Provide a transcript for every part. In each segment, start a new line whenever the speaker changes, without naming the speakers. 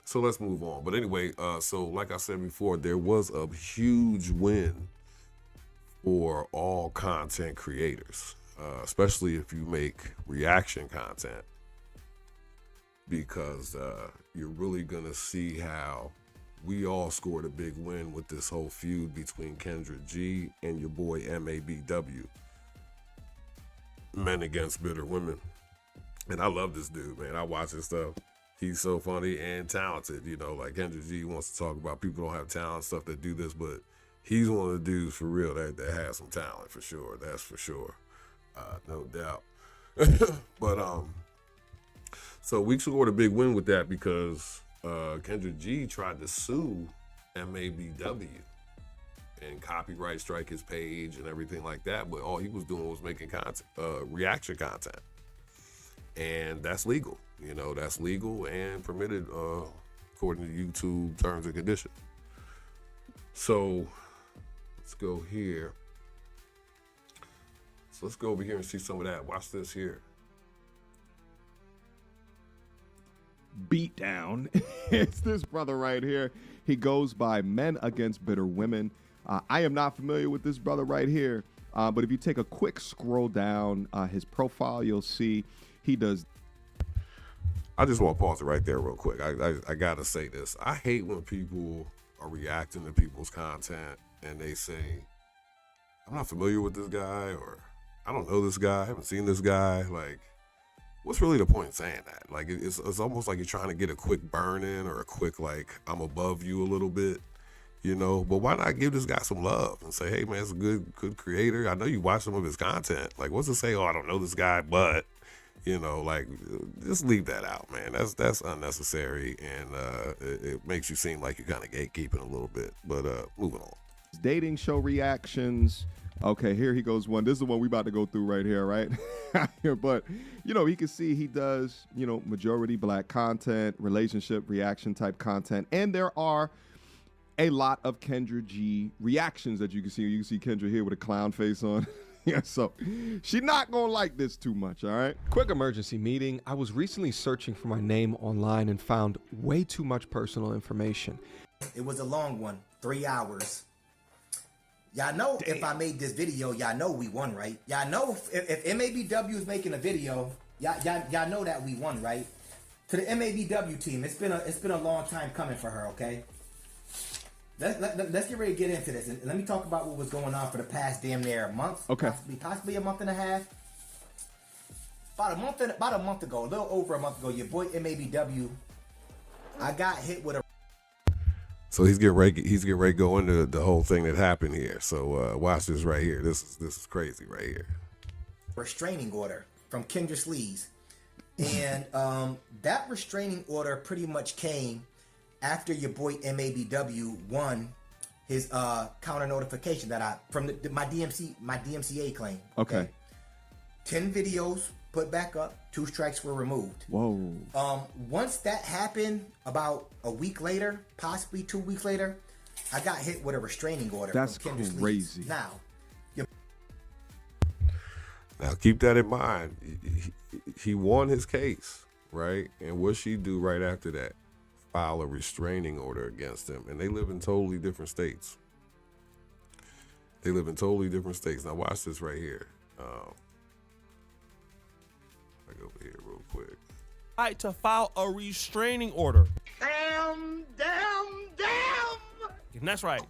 So let's move on. But anyway, so like I said before, there was a huge win for all content creators, especially if you make reaction content, because you're really gonna see how we all scored a big win with this whole feud between Kendra G and your boy MABW, Men Against Bitter Women. And I love this dude, man. I watch his stuff. He's so funny and talented. You know, like Kendra G wants to talk about people don't have talent, stuff that do this, but he's one of the dudes for real that has some talent for sure. That's for sure. No doubt. But so we scored a big win with that because Kendra G tried to sue MABW and copyright strike his page and everything like that, but all he was doing was making content, reaction content. And that's legal. You know, that's legal and permitted according to YouTube terms and conditions. So let's go here. So let's go over here and see some of that. Watch this here.
Beat down. It's this brother right here. He goes by Men Against Bitter Women. I am not familiar with this brother right here, but if you take a quick scroll down his profile, you'll see he does.
I just want to pause it right there real quick. I gotta say this. I hate when people are reacting to people's content and they say, I'm not familiar with this guy, or I don't know this guy, I haven't seen this guy. Like, what's really the point in saying that? Like, it's almost like you're trying to get a quick burn in or a quick, like, I'm above you a little bit, you know? But why not give this guy some love and say, hey, man, it's a good creator. I know you watch some of his content. Like, what's to say, oh, I don't know this guy, but, you know, like, just leave that out, man. That's unnecessary, and it makes you seem like you're kind of gatekeeping a little bit. But moving on.
Dating show reactions. Okay, here he goes one. This is the one we about to go through right here, right? But, you know, you can see he does, you know, majority black content, relationship reaction type content. And there are a lot of Kendra G reactions that you can see. You can see Kendra here with a clown face on. Yeah, so she's not gonna like this too much, all right?
Quick emergency meeting. I was recently searching for my name online and found way too much personal information.
It was a long one, 3 hours. Y'all know if I made this video, y'all know we won, right? Y'all know if MABW is making a video, y'all know that we won, right? To the MABW team, it's been a long time coming for her, okay? Let's get ready to get into this, and let me talk about what was going on for the past damn near a month,
okay,
possibly a month and a half. About a month ago, a little over a month ago, your boy MABW, I got hit with a.
So he's getting ready to go into the whole thing that happened here. So watch this right here. This is crazy right here.
Restraining order from Kendra Sleaze, and that restraining order pretty much came after your boy MABW won his counter notification that I from my DMCA claim.
Okay.
10 videos put back up, 2 strikes were removed.
Whoa.
Once that happened, about a week later, possibly 2 weeks later, I got hit with a restraining order.
That's
from Kendra
crazy.
Sleaze.
Now keep that in mind. He won his case, right? And what she do right after that? File a restraining order against him, and they live in totally different states. Now watch this right here. I go over here real quick.
Right to file a restraining order.
Damn.
And that's right.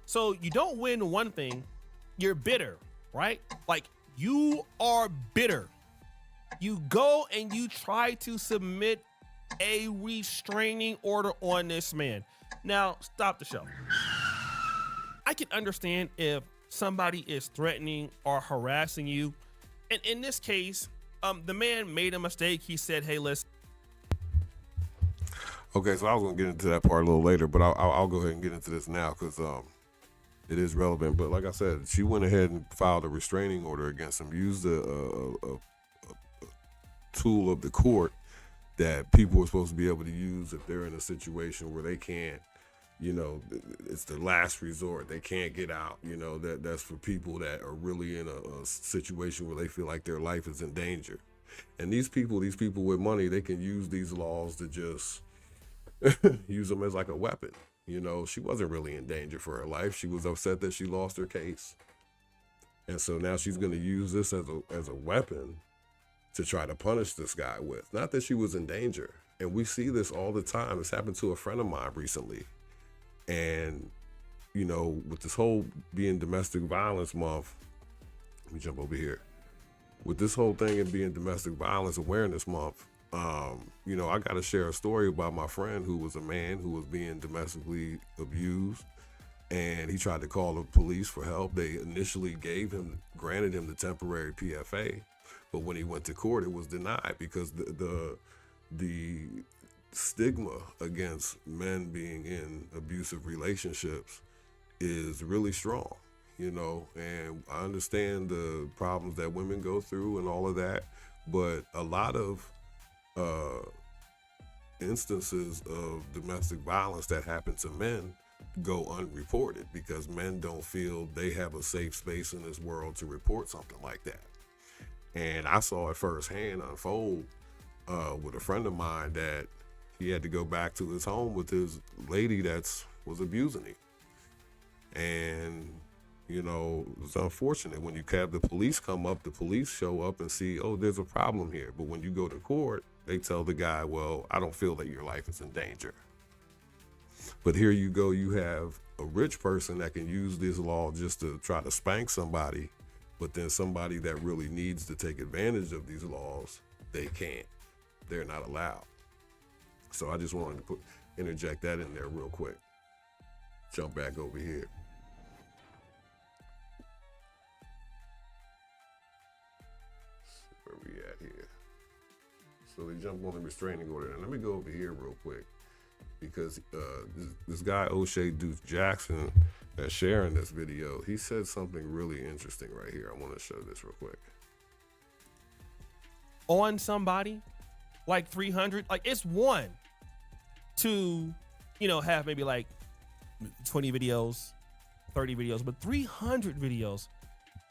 So you don't win one thing, you're bitter, right? Like, you are bitter. You go and you try to submit a restraining order on this man. Now, stop the show. I can understand if somebody is threatening or harassing you. And in this case, the man made a mistake. He said, hey, listen.
Okay, so I was going to get into that part a little later, but I'll go ahead and get into this now because it is relevant. But like I said, she went ahead and filed a restraining order against him, used a tool of the court that people are supposed to be able to use if they're in a situation where they can't, you know, it's the last resort. They can't get out. You know, that's for people that are really in a situation where they feel like their life is in danger. And these people with money, they can use these laws to just use them as like a weapon. You know, she wasn't really in danger for her life. She was upset that she lost her case. And so now she's going to use this as a weapon to try to punish this guy with. Not that she was in danger. And we see this all the time. It's happened to a friend of mine recently. And, you know, with this whole being Domestic Violence Month, let me jump over here. With this whole thing and being Domestic Violence Awareness Month, you know, I got to share a story about my friend who was a man who was being domestically abused, and he tried to call the police for help. They initially granted him the temporary PFA, but when he went to court, it was denied because the stigma against men being in abusive relationships is really strong, you know, and I understand the problems that women go through and all of that, but a lot of instances of domestic violence that happen to men go unreported because men don't feel they have a safe space in this world to report something like that. And I saw it firsthand unfold with a friend of mine that he had to go back to his home with his lady that was abusing him. And, you know, it's unfortunate when you have the police come up, the police show up and see, oh, there's a problem here. But when you go to court, they tell the guy, well, I don't feel that your life is in danger. But here you go, you have a rich person that can use this law just to try to spank somebody, but then somebody that really needs to take advantage of these laws, they can't. They're not allowed. So I just wanted to interject that in there real quick. Jump back over here. Where we at here? So they jumped on the restraining order. And let me go over here real quick because this guy O'Shea Deuce Jackson that's sharing this video, he said something really interesting right here. I want to show this real quick.
On somebody like 300, like it's one to, you know, have maybe like 20 videos, 30 videos, but 300 videos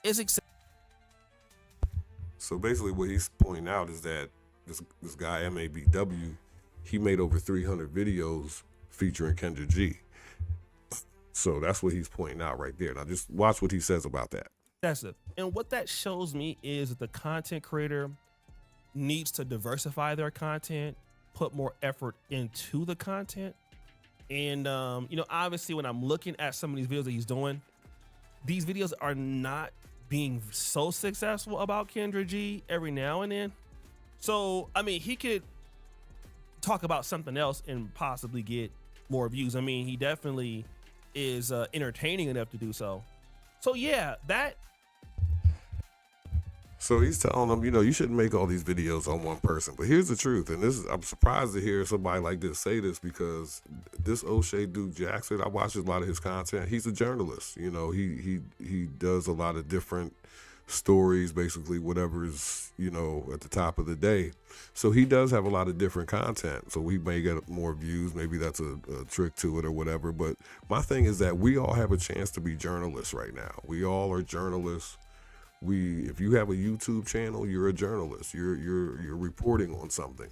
is excessive.
So basically what he's pointing out is that this guy MABW, he made over 300 videos featuring Kendra G. So that's what he's pointing out right there. Now just watch what he says about that.
That's it. And what that shows me is that the content creator needs to diversify their content, put more effort into the content. And, you know, obviously when I'm looking at some of these videos that he's doing, these videos are not being so successful about Kendra G every now and then. So, I mean, he could talk about something else and possibly get more views. I mean, he definitely is entertaining enough to do so. So, yeah, that.
So he's telling them, you know, you shouldn't make all these videos on one person. But here's the truth, and I'm surprised to hear somebody like this say this because this O'Shea Duke Jackson, I watch a lot of his content. He's a journalist. You know, he does a lot of different stories, basically whatever is, you know, at the top of the day. So he does have a lot of different content. So we may get more views. Maybe that's a trick to it or whatever. But my thing is that we all have a chance to be journalists right now. We all are journalists. If you have a YouTube channel, you're a journalist. You're reporting on something.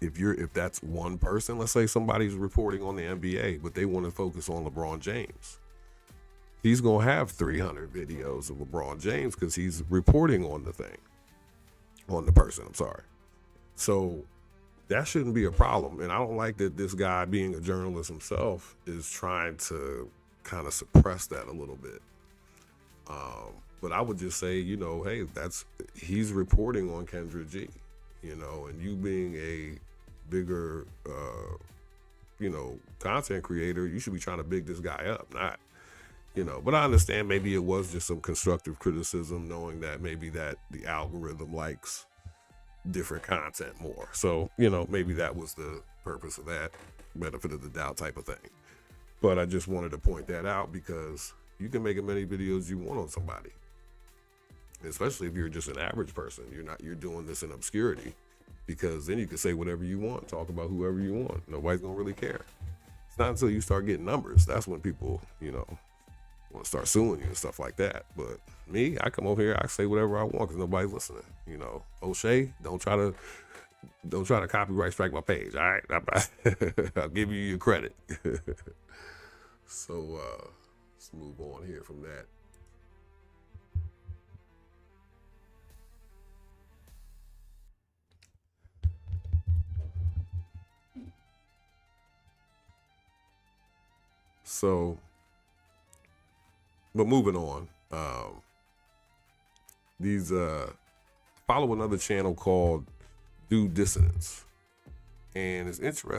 If that's one person, let's say somebody's reporting on the NBA, but they want to focus on LeBron James. He's going to have 300 videos of LeBron James because he's reporting on the thing, on the person, I'm sorry. So that shouldn't be a problem. And I don't like that this guy, being a journalist himself, is trying to kind of suppress that a little bit. But I would just say, you know, hey, he's reporting on Kendra G, you know, and you being a bigger, you know, content creator, you should be trying to big this guy up, not, you know, but I understand maybe it was just some constructive criticism, knowing that maybe that the algorithm likes different content more. So, you know, maybe that was the purpose of that, benefit of the doubt type of thing. But I just wanted to point that out because you can make as many videos you want on somebody. Especially if you're just an average person, you're doing this in obscurity, because then you can say whatever you want, talk about whoever you want. Nobody's gonna really care. It's not until you start getting numbers, that's when people, you know, want to start suing you and stuff like that. But me, I come over here, I say whatever I want because nobody's listening. You know, O'Shea, don't try to don't try to copyright strike my page. All right, I'll give you your credit. So let's move on here from that. So, but moving on, these follow another channel called Do Dissonance, and it's interesting.